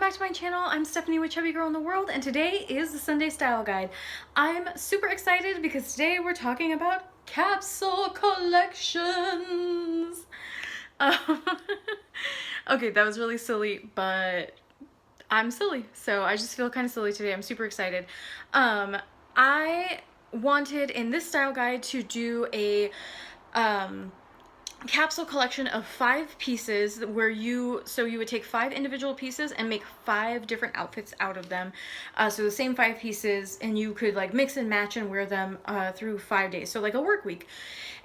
back to my channel. I'm Stephanie with Chubby Girl in the World, and today is the Sunday Style Guide. I'm super excited because today we're talking about capsule collections. Okay, that was really silly, but I'm silly, so I just feel kind of silly today. I'm super excited. I wanted in this style guide to do a capsule collection of 5 pieces where you would take 5 individual pieces and make 5 different outfits out of them. So the same 5 pieces, and you could like mix and match and wear them through 5 days, so like a work week.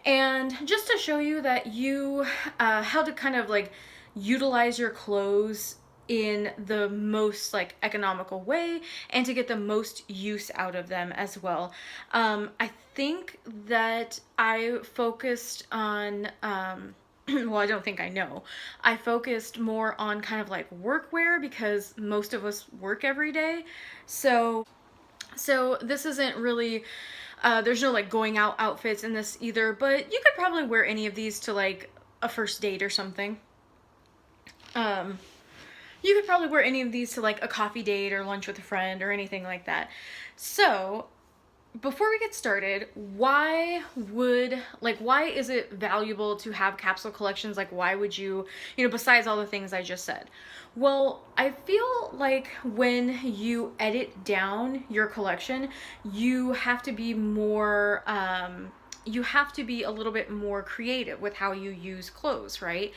And just to show you that you how to kind of like utilize your clothes in the most like economical way and to get the most use out of them as well. I think that I focused on well, I don't think I know. I focused more on kind of like workwear because most of us work every day. So this isn't really there's no like going out outfits in this either, but you could probably wear any of these to like a first date or something. You could probably wear any of these to like a coffee date or lunch with a friend or anything like that. So before we get started, why is it valuable to have capsule collections? Like, why would you, besides all the things I just said? Well, I feel like when you edit down your collection, you have to be more, you have to be a little bit more creative with how you use clothes, right?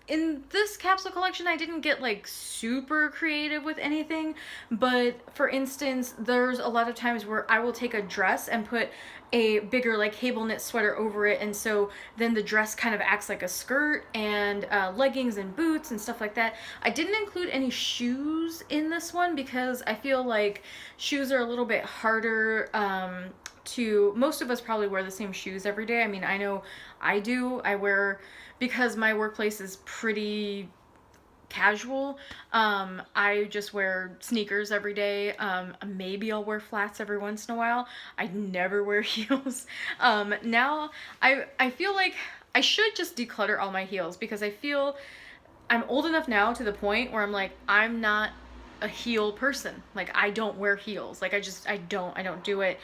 In this capsule collection, I didn't get like super creative with anything, but for instance, there's a lot of times where I will take a dress and put a bigger like cable knit sweater over it, and so then the dress kind of acts like a skirt, and leggings and boots and stuff like that. I didn't include any shoes in this one because I feel like shoes are a little bit harder most of us probably wear the same shoes every day. I mean, I know I do. Because my workplace is pretty casual, I just wear sneakers every day. Maybe I'll wear flats every once in a while. I never wear heels. Now I feel like I should just declutter all my heels because I feel I'm old enough now to the point where I'm like, I'm not a heel person. Like, I don't wear heels. Like, I don't do it.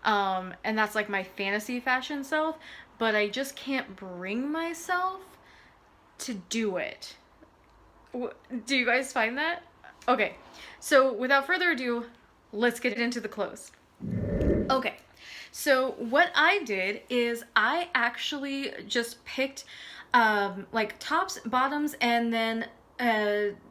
And that's like my fantasy fashion self, but I just can't bring myself to do it. Do you guys find that? Okay, so without further ado, let's get into the clothes. Okay, so what I did is I actually just picked like tops, bottoms, and then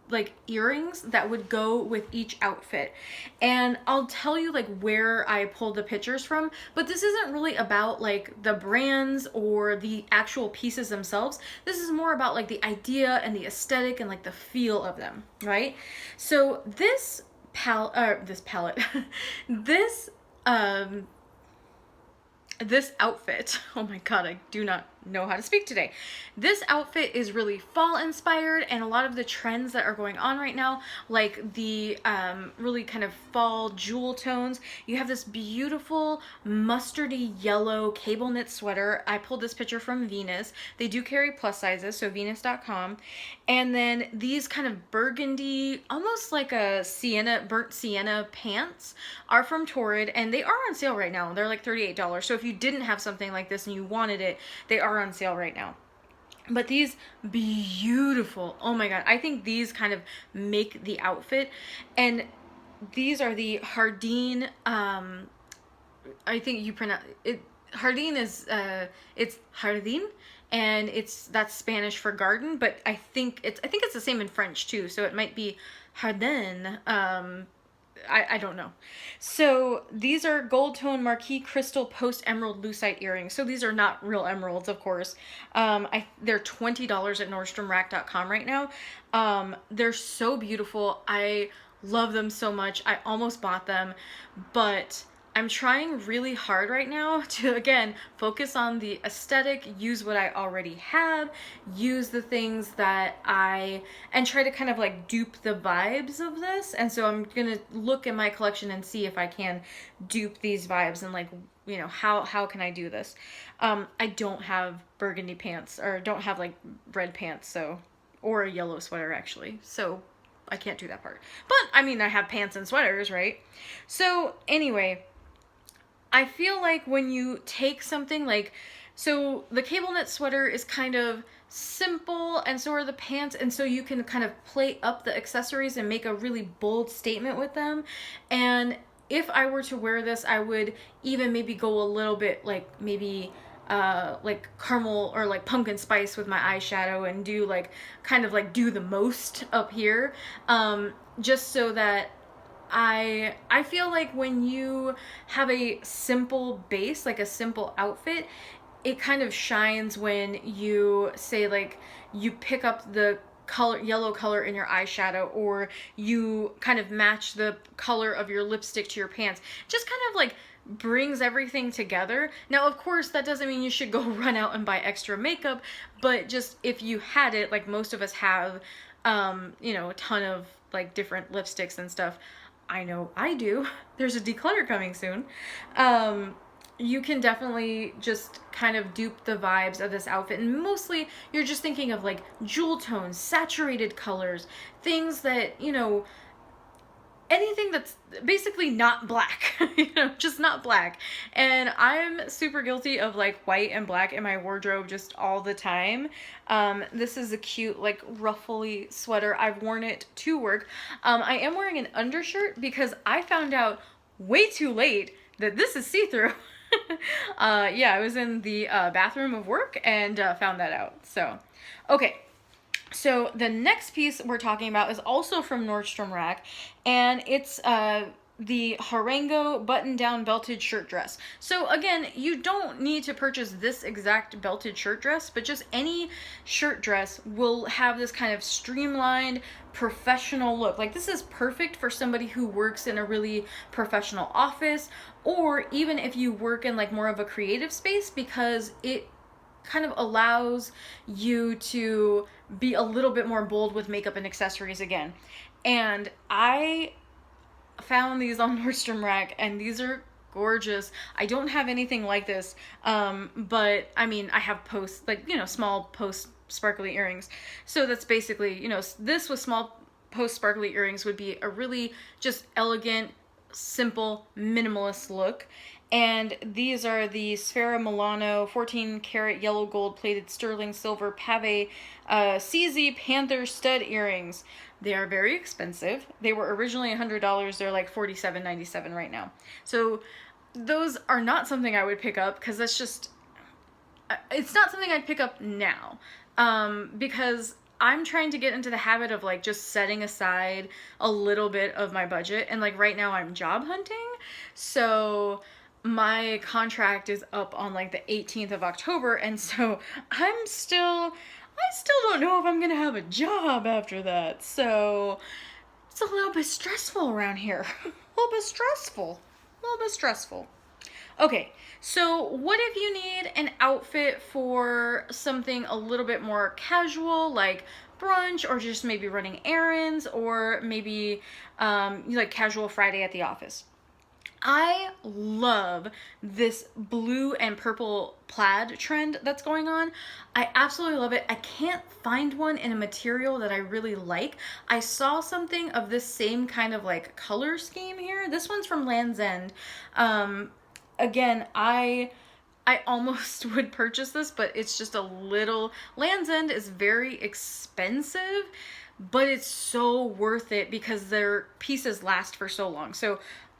like earrings that would go with each outfit. And I'll tell you like where I pulled the pictures from, but this isn't really about like the brands or the actual pieces themselves. This is more about like the idea and the aesthetic and like the feel of them, right? So this this outfit, oh my god, I do not know how to speak today. This outfit is really fall inspired, and a lot of the trends that are going on right now, like the really kind of fall jewel tones. You have this beautiful mustardy yellow cable knit sweater. I pulled this picture from Venus. They do carry plus sizes, so venus.com. And then these kind of burgundy, almost like a burnt sienna pants are from Torrid, and they are on sale right now. They're like $38. So if you didn't have something like this and you wanted it, they are on sale right now. But these beautiful, oh my god, I think these kind of make the outfit. And these are the Jardin, I think you pronounce it, Jardin is, it's Jardin, and that's Spanish for garden, but I think it's the same in French too, so it might be Jardin. I don't know. So these are gold tone marquise crystal post emerald lucite earrings. So these are not real emeralds, of course. They're $20 at NordstromRack.com right now. They're so beautiful. I love them so much. I almost bought them, but I'm trying really hard right now to, again, focus on the aesthetic, use what I already have, use the things that and try to kind of like dupe the vibes of this. And so I'm gonna look at my collection and see if I can dupe these vibes and like, how can I do this? I don't have burgundy pants, or don't have like red pants, or a yellow sweater actually. So I can't do that part. But, I mean, I have pants and sweaters, right? So, anyway, I feel like when you take something like, so the cable knit sweater is kind of simple, and so are the pants, and so you can kind of play up the accessories and make a really bold statement with them. And if I were to wear this, I would even maybe go a little bit like maybe like caramel or like pumpkin spice with my eyeshadow, and do like kind of like do the most up here, just so that I feel like when you have a simple base, like a simple outfit, it kind of shines when you say like you pick up the yellow color in your eyeshadow, or you kind of match the color of your lipstick to your pants. Just kind of like brings everything together. Now, of course, that doesn't mean you should go run out and buy extra makeup, but just if you had it, like most of us have, you know, a ton of like different lipsticks and stuff. I know I do. There's a declutter coming soon. You can definitely just kind of dupe the vibes of this outfit. And mostly you're just thinking of like jewel tones, saturated colors, things that, you know, anything that's basically not black, you know, just not black. And I'm super guilty of like white and black in my wardrobe just all the time. This is a cute like ruffly sweater. I've worn it to work. I am wearing an undershirt because I found out way too late that this is see-through. Yeah, I was in the bathroom of work and found that out. So, okay. So the next piece we're talking about is also from Nordstrom Rack, and it's the Harango button-down belted shirt dress. So again, you don't need to purchase this exact belted shirt dress, but just any shirt dress will have this kind of streamlined, professional look. Like, this is perfect for somebody who works in a really professional office, or even if you work in like more of a creative space, because it kind of allows you to be a little bit more bold with makeup and accessories again. And I found these on Nordstrom Rack, and these are gorgeous. I don't have anything like this, but I mean, I have like, you know, small post sparkly earrings. So that's basically, you know, this with small post sparkly earrings would be a really just elegant, simple, minimalist look. And these are the Sfera Milano 14 karat yellow gold plated sterling silver pave CZ Panther stud earrings. They are very expensive. They were originally $100. They're like $47.97 right now. So those are not something I would pick up, because that's just, it's not something I'd pick up now, because I'm trying to get into the habit of like just setting aside a little bit of my budget. And like right now I'm job hunting. So my contract is up on like the 18th of October. And so I still don't know if I'm going to have a job after that. So it's a little bit stressful around here. A little bit stressful. Okay, so what if you need an outfit for something a little bit more casual, like brunch, or just maybe running errands, or maybe like casual Friday at the office? I love this blue and purple plaid trend that's going on. I absolutely love it. I can't find one in a material that I really like. I saw something of this same kind of like color scheme here. This one's from Land's End. Again, I almost would purchase this, but it's just a little, Land's End is very expensive, but it's so worth it because their pieces last for so long. So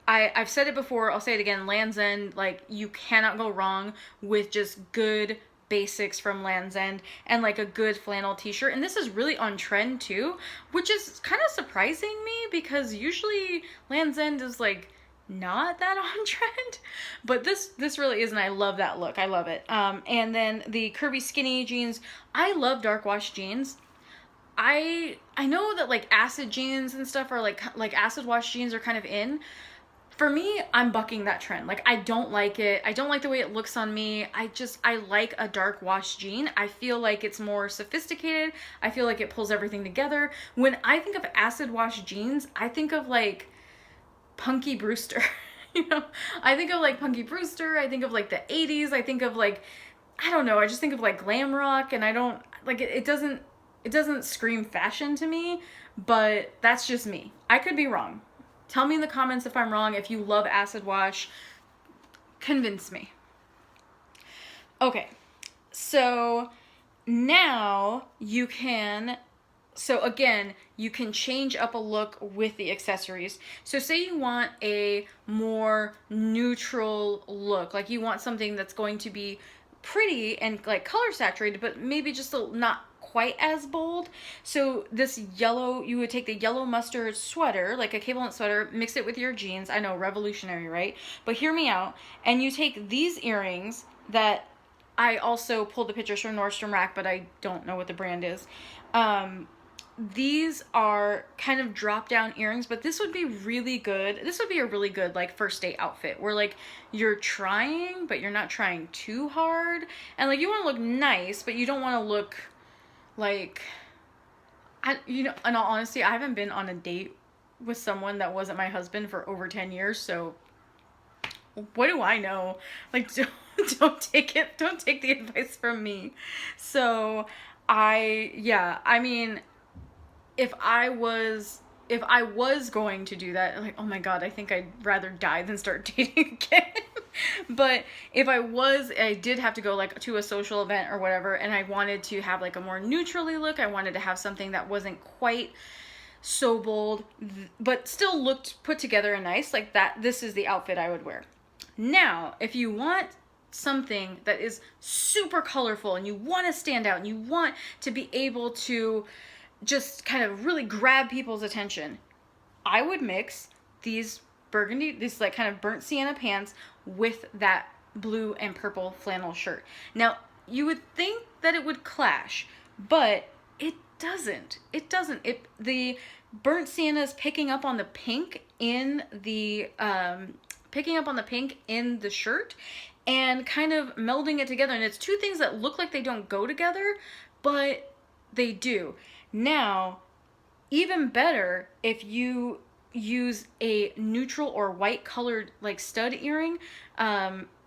I've said it before, I'll say it again, Land's End, like, you cannot go wrong with just good basics from Land's End and like a good flannel t-shirt. And this is really on trend too, which is kind of surprising me, because usually Land's End is like not that on trend, but this really is, and I love that look. I love it. And then the curvy skinny jeans. I love dark wash jeans. I know that like acid jeans and stuff are like acid wash jeans are kind of in. For me, I'm bucking that trend. Like, I don't like it. I don't like the way it looks on me. I like a dark wash jean. I feel like it's more sophisticated. I feel like it pulls everything together. When I think of acid wash jeans, I think of like Punky Brewster. You know, I think of like Punky Brewster. I think of like the 80s. I think of like, I don't know. I just think of like glam rock, and I don't like it. It doesn't scream fashion to me. but that's just me. I could be wrong. Tell me in the comments if I'm wrong. If you love acid wash, convince me. Okay, so now you can, so again, you can change up a look with the accessories. So say you want a more neutral look, like you want something that's going to be pretty and like color saturated, but maybe just not quite as bold. So this yellow, you would take the yellow mustard sweater, like a cable knit sweater, mix it with your jeans. I know, revolutionary, right? But hear me out. And you take these earrings that I also pulled the pictures from Nordstrom Rack, but I don't know what the brand is. These are kind of drop down earrings, but this would be really good. This would be a really good like first date outfit where like you're trying, but you're not trying too hard. And like you want to look nice, but you don't want to look like, you know, in all honesty, I haven't been on a date with someone that wasn't my husband for over 10 years. So what do I know? Like, don't take the advice from me. So I mean, if I was going to do that, like, oh my God, I think I'd rather die than start dating again. But if I did have to go like to a social event or whatever, and I wanted to have like a more neutrally look, I wanted to have something that wasn't quite so bold, but still looked put together and nice, like that, this is the outfit I would wear. Now, if you want something that is super colorful and you want to stand out and you want to be able to just kind of really grab people's attention, I would mix these burgundy, these like kind of burnt sienna pants with that blue and purple flannel shirt. Now, you would think that it would clash, but it doesn't. The burnt sienna is picking up on the pink in the shirt and kind of melding it together. And it's two things that look like they don't go together, but they do. Now, even better if you use a neutral or white colored like stud earring,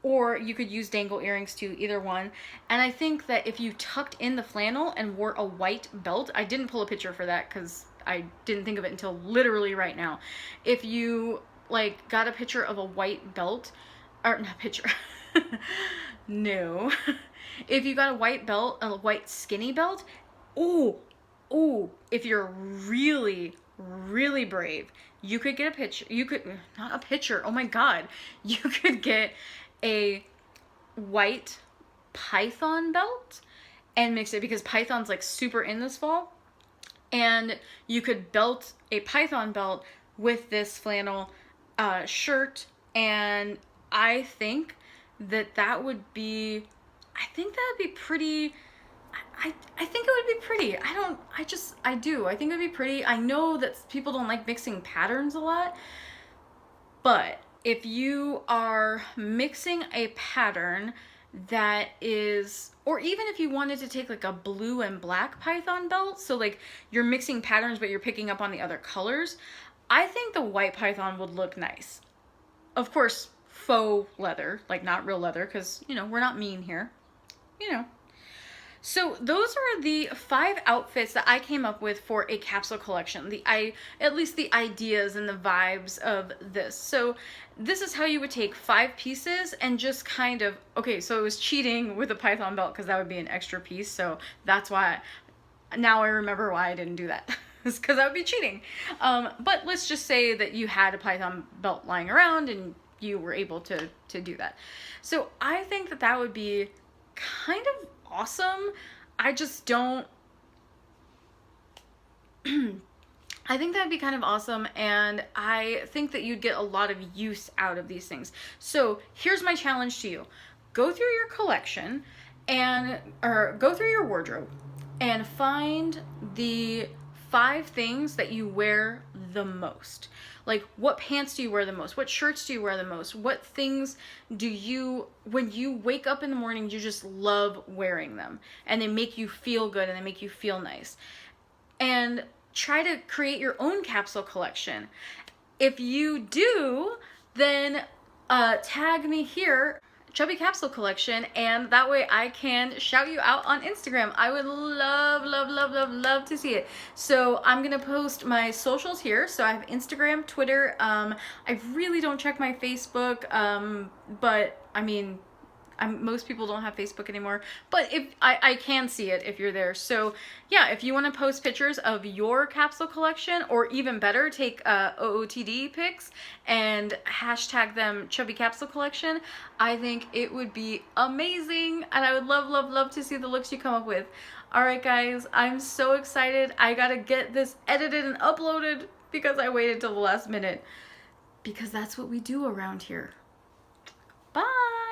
or you could use dangle earrings too, either one. And I think that if you tucked in the flannel and wore a white belt, I didn't pull a picture for that because I didn't think of it until literally right now. If you like got a picture of a white belt, or not picture, no. If you got a white belt, a white skinny belt, if you're really, really brave, you could get a picture. You could, not a picture, oh my God. You could get a white python belt and mix it, because python's like super in this fall. And you could belt a python belt with this flannel shirt. And I think that would be, I think pretty, I think it would be pretty. I do. I think it would be pretty. I know that people don't like mixing patterns a lot, but if you are mixing a pattern that is, or even if you wanted to take like a blue and black python belt, so like you're mixing patterns but you're picking up on the other colors, I think the white python would look nice. Of course, faux leather, like not real leather, because, you know, we're not mean here, you know. So those are the 5 outfits that I came up with for a capsule collection. At least the ideas and the vibes of this. So this is how you would take 5 pieces and just kind of, okay, so it was cheating with a python belt because that would be an extra piece. So that's why, now I remember why I didn't do that. It's because that would be cheating. But let's just say that you had a python belt lying around and you were able to do that. So I think that would be kind of awesome. I just don't I think that'd be kind of awesome, and I think that you'd get a lot of use out of these things. So here's my challenge to you. Go through your collection or go through your wardrobe and find the 5 things that you wear the most. Like, what pants do you wear the most? What shirts do you wear the most? What things do you, when you wake up in the morning, you just love wearing them, and they make you feel good and they make you feel nice. And try to create your own capsule collection. If you do, then tag me here Chubby Capsule collection, and that way I can shout you out on Instagram. I would love, love, love, love, love to see it. So I'm gonna post my socials here. So I have Instagram, Twitter. I really don't check my Facebook, but I mean, most people don't have Facebook anymore, but if I can see it if you're there. So yeah, if you want to post pictures of your capsule collection, or even better, take OOTD pics and hashtag them Chubby Capsule Collection, I think it would be amazing, and I would love, love, love to see the looks you come up with. All right, guys, I'm so excited. I gotta get this edited and uploaded because I waited till the last minute, because that's what we do around here. Bye.